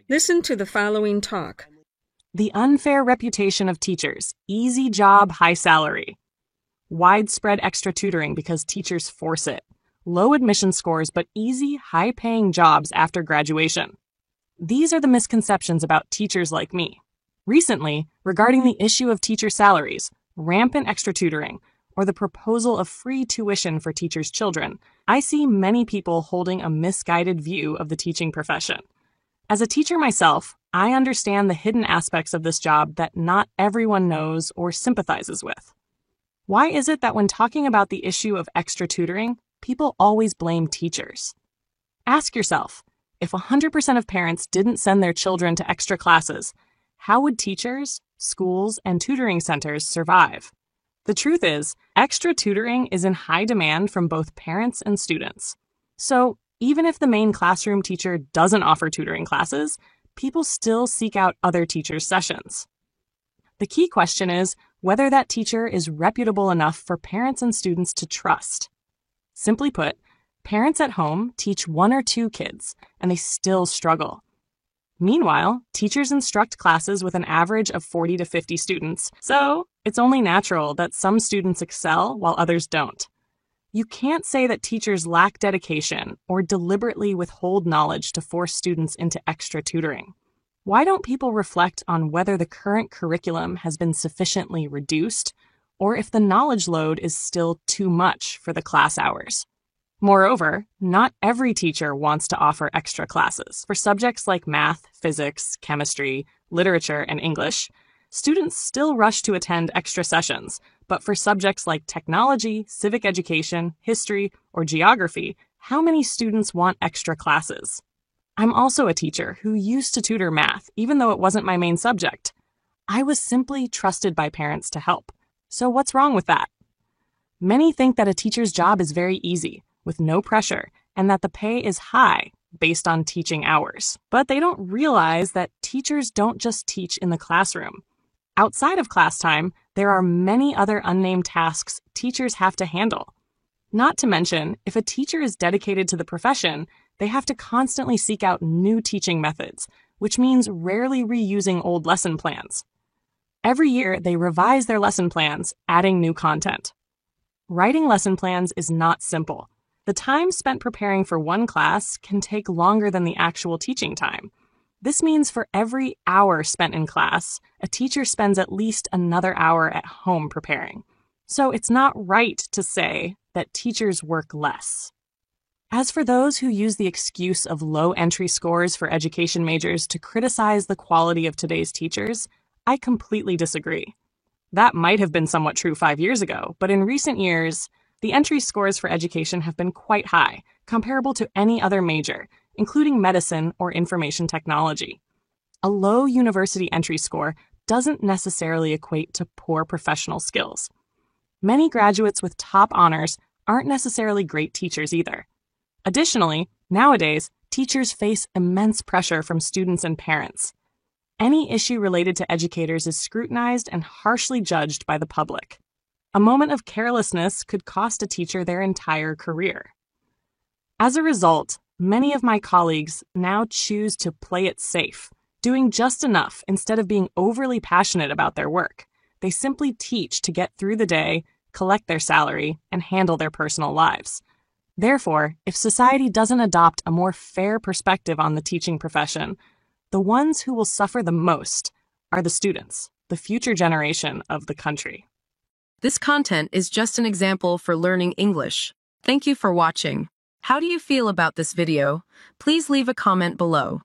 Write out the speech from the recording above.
Listen to the following talk. The unfair reputation of teachers. Easy job, high salary. Widespread extra tutoring because teachers force it. Low admission scores, but easy, high-paying jobs after graduation. These are the misconceptions about teachers like me. Recently, regarding the issue of teacher salaries, rampant extra tutoring, or the proposal of free tuition for teachers' children, I see many people holding a misguided view of the teaching profession. As a teacher myself, I understand the hidden aspects of this job that not everyone knows or sympathizes with. Why is it that when talking about the issue of extra tutoring, people always blame teachers? Ask yourself, if 100% of parents didn't send their children to extra classes, how would teachers, schools, and tutoring centers survive? The truth is, extra tutoring is in high demand from both parents and students. So, even if the main classroom teacher doesn't offer tutoring classes, people still seek out other teachers' sessions. The key question is whether that teacher is reputable enough for parents and students to trust. Simply put, parents at home teach 1 or 2 kids, and they still struggle. Meanwhile, teachers instruct classes with an average of 40 to 50 students, so it's only natural that some students excel while others don't. You can't say that teachers lack dedication or deliberately withhold knowledge to force students into extra tutoring. Why don't people reflect on whether the current curriculum has been sufficiently reduced, or if the knowledge load is still too much for the class hours? Moreover, not every teacher wants to offer extra classes. For subjects like math, physics, chemistry, literature, and English, students still rush to attend extra sessions, but for subjects like technology, civic education, history, or geography, how many students want extra classes? I'm also a teacher who used to tutor math, even though it wasn't my main subject. I was simply trusted by parents to help. So what's wrong with that? Many think that a teacher's job is very easy, with no pressure, and that the pay is high based on teaching hours. But they don't realize that teachers don't just teach in the classroom. Outside of class time, there are many other unnamed tasks teachers have to handle. Not to mention, if a teacher is dedicated to the profession, they have to constantly seek out new teaching methods, which means rarely reusing old lesson plans. Every year, they revise their lesson plans, adding new content. Writing lesson plans is not simple. The time spent preparing for one class can take longer than the actual teaching time. This means for every hour spent in class, a teacher spends at least another hour at home preparing. So it's not right to say that teachers work less. As for those who use the excuse of low entry scores for education majors to criticize the quality of today's teachers, I completely disagree. That might have been somewhat true 5 years ago, but in recent years, the entry scores for education have been quite high, comparable to any other major, including medicine or information technology. A low university entry score doesn't necessarily equate to poor professional skills. Many graduates with top honors aren't necessarily great teachers either. Additionally, nowadays, teachers face immense pressure from students and parents. Any issue related to educators is scrutinized and harshly judged by the public. A moment of carelessness could cost a teacher their entire career. As a result, many of my colleagues now choose to play it safe, doing just enough instead of being overly passionate about their work. They simply teach to get through the day, collect their salary, and handle their personal lives. Therefore, if society doesn't adopt a more fair perspective on the teaching profession, the ones who will suffer the most are the students, the future generation of the country. This content is just an example for learning English. Thank you for watching. How do you feel about this video? Please leave a comment below.